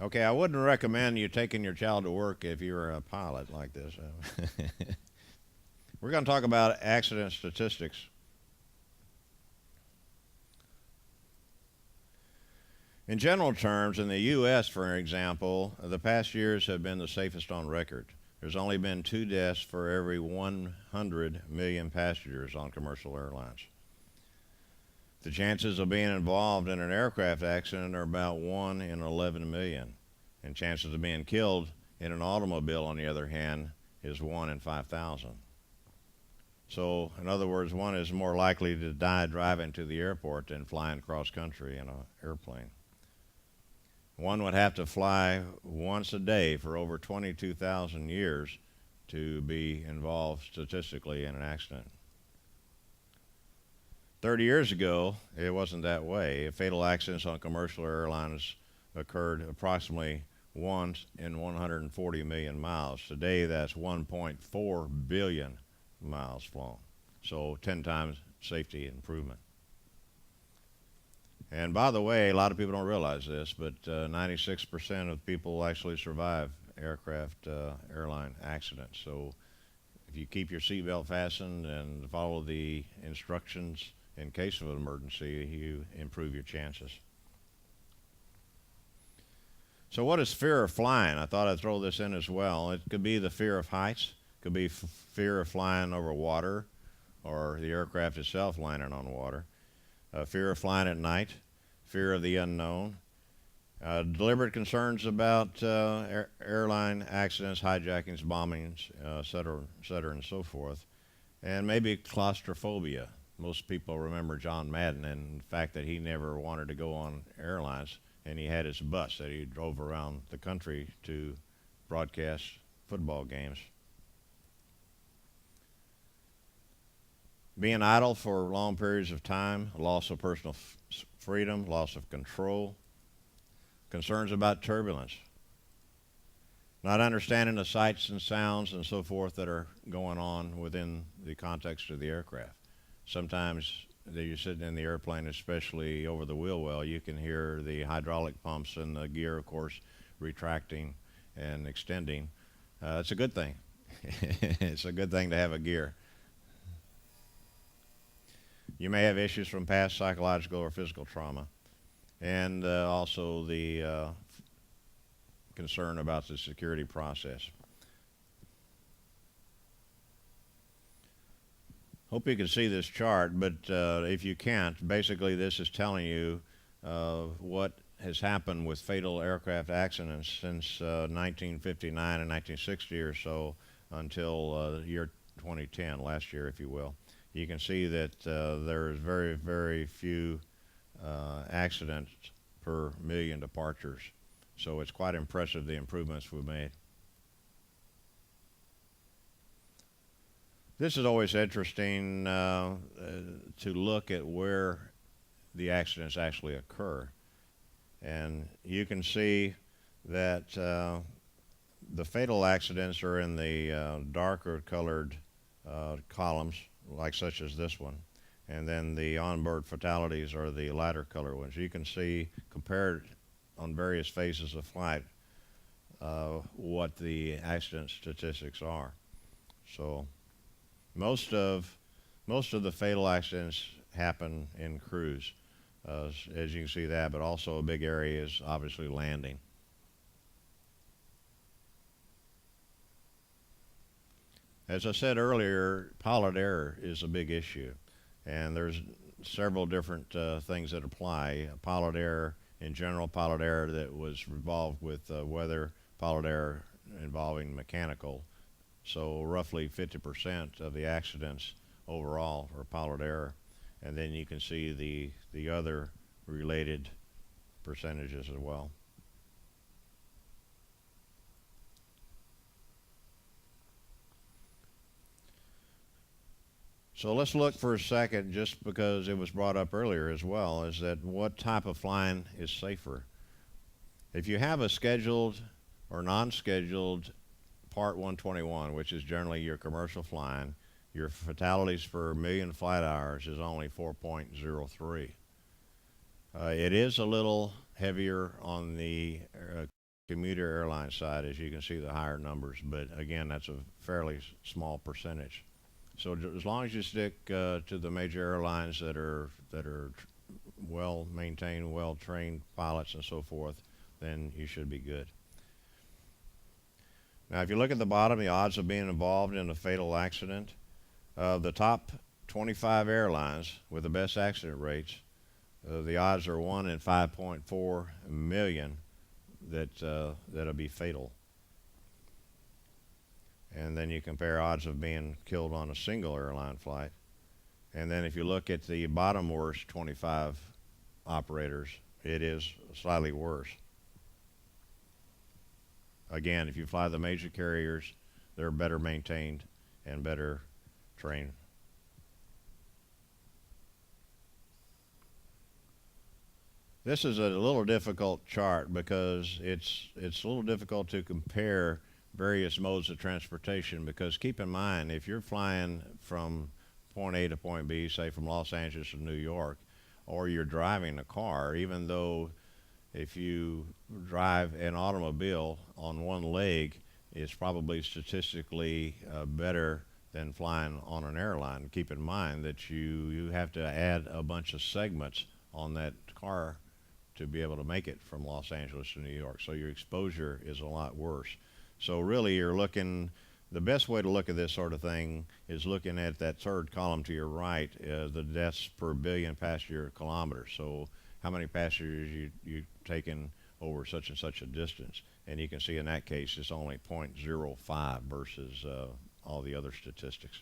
Okay, I wouldn't recommend you taking your child to work if you're a pilot like this. We're going to talk about accident statistics. In general terms, in the U.S., for example, the past years have been the safest on record. There's only been 2 deaths for every 100 million passengers on commercial airlines. The chances of being involved in an aircraft accident are about 1 in 11 million. And chances of being killed in an automobile, on the other hand, is 1 in 5,000. So, in other words, one is more likely to die driving to the airport than flying cross country in an airplane. One would have to fly once a day for over 22,000 years to be involved statistically in an accident. 30 years ago, it wasn't that way. Fatal accidents on commercial airlines occurred approximately once in 140 million miles. Today, that's 1.4 billion miles flown. So 10 times safety improvement. And by the way, a lot of people don't realize this, but 96% of people actually survive airline accidents. So if you keep your seatbelt fastened and follow the instructions in case of an emergency, you improve your chances. So what is fear of flying? I thought I'd throw this in as well. It could be the fear of heights, could be fear of flying over water or the aircraft itself landing on water, fear of flying at night, fear of the unknown, deliberate concerns about airline accidents, hijackings, bombings, et cetera, and so forth, and maybe claustrophobia. Most people remember John Madden and the fact that he never wanted to go on airlines, and he had his bus that he drove around the country to broadcast football games. Being idle for long periods of time, loss of personal freedom, loss of control, concerns about turbulence, not understanding the sights and sounds and so forth that are going on within the context of the aircraft. Sometimes you're sitting in the airplane, especially over the wheel well, you can hear the hydraulic pumps and the gear, of course, retracting and extending. It's a good thing. It's a good thing to have a gear. You may have issues from past psychological or physical trauma, and also the concern about the security process. Hope you can see this chart, but if you can't, basically this is telling you what has happened with fatal aircraft accidents since 1959 and 1960 or so until the year 2010, last year, if you will. You can see that there's very, very few accidents per million departures. So it's quite impressive the improvements we've made. This is always interesting to look at where the accidents actually occur. And you can see that the fatal accidents are in the darker colored columns, like such as this one. And then the onboard fatalities are the lighter color ones. You can see, compared on various phases of flight, what the accident statistics are. So most of the fatal accidents happen in cruise, as you can see that, but also a big area is obviously landing. As I said earlier, pilot error is a big issue, and there's several different things that apply. Pilot error in general, pilot error that was involved with weather, pilot error involving mechanical. So roughly 50% of the accidents overall are pilot error, and then you can see the other related percentages as well. So let's look for a second, just because it was brought up earlier as well, is that what type of flying is safer? If you have a scheduled or non-scheduled Part 121, which is generally your commercial flying, your fatalities per million flight hours is only 4.03. It is a little heavier on the commuter airline side, as you can see the higher numbers, but again, that's a fairly small percentage. So as long as you stick to the major airlines that are well maintained, well trained pilots and so forth, then you should be good. Now, if you look at the bottom, the odds of being involved in a fatal accident, the top 25 airlines with the best accident rates, the odds are 1 in 5.4 million that'll be fatal. And then you compare odds of being killed on a single airline flight. And then if you look at the bottom worst 25 operators, it is slightly worse. Again, if you fly the major carriers, they're better maintained and better trained. This is a little difficult chart because it's a little difficult to compare various modes of transportation, because keep in mind, if you're flying from point A to point B, say from Los Angeles to New York, or you're driving a car, even though if you drive an automobile on one leg, it's probably statistically better than flying on an airline. Keep in mind that you have to add a bunch of segments on that car to be able to make it from Los Angeles to New York. So your exposure is a lot worse. So really you're looking, the best way to look at this sort of thing is looking at that third column to your right, the deaths per billion passenger kilometers. So how many passengers you taken over such and such a distance. And you can see in that case it's only 0.05 versus all the other statistics.